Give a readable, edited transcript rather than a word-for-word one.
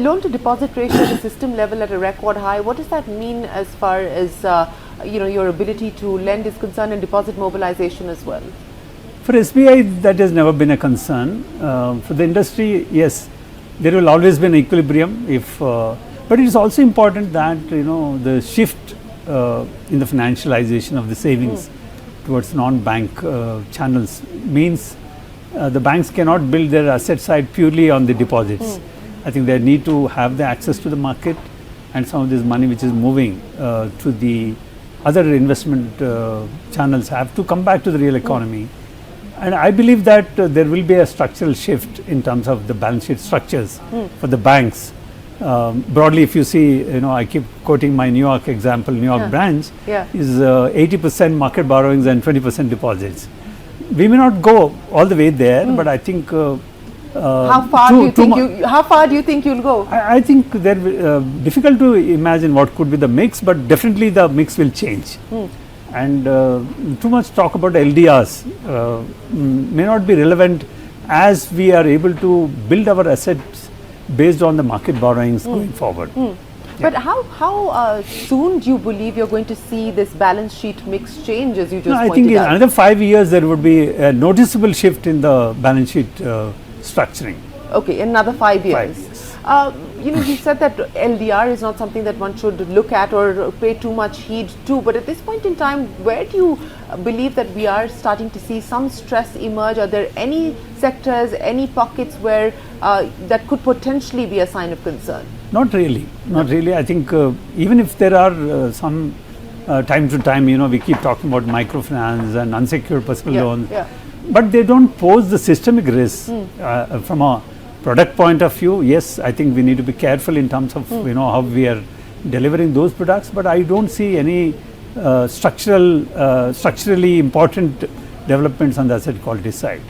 loan to deposit ratio at the system level at a record high. What does that mean as far as your ability to lend is concerned and deposit mobilization as well? For SBI, that has never been a concern. For the industry, yes, there will always be an equilibrium. But it is also important that the shift in the financialization of the savings towards non-bank channels means the banks cannot build their asset side purely on the deposits. I think they need to have the access to the market, and some of this money which is moving to the other investment channels have to come back to the real economy. And I believe that there will be a structural shift in terms of the balance sheet structures for the banks. Broadly, if you see, I keep quoting my New York example, New York branch is 80% market borrowings and 20% deposits. We may not go all the way there, but I think how far do you think you'll go? I think difficult to imagine what could be the mix, but definitely the mix will change. And too much talk about LDRs may not be relevant as we are able to build our assets based on the market borrowings going forward. But how soon do you believe you're going to see this balance sheet mix change, as you just pointed out? I think in another 5 years there would be a noticeable shift in the balance sheet structuring. Okay, another 5 years. 5 years. You said that LDR is not something that one should look at or pay too much heed to, but at this point in time, where do you believe that we are starting to see some stress emerge? Are there any sectors, any pockets where that could potentially be a sign of concern? Not really, not really. I think even if there are some time to time, we keep talking about microfinance and unsecured personal loans, but they don't pose the systemic risk from a product point of view. Yes, I think we need to be careful in terms of how we are delivering those products, but I don't see any structurally important developments on the asset quality side.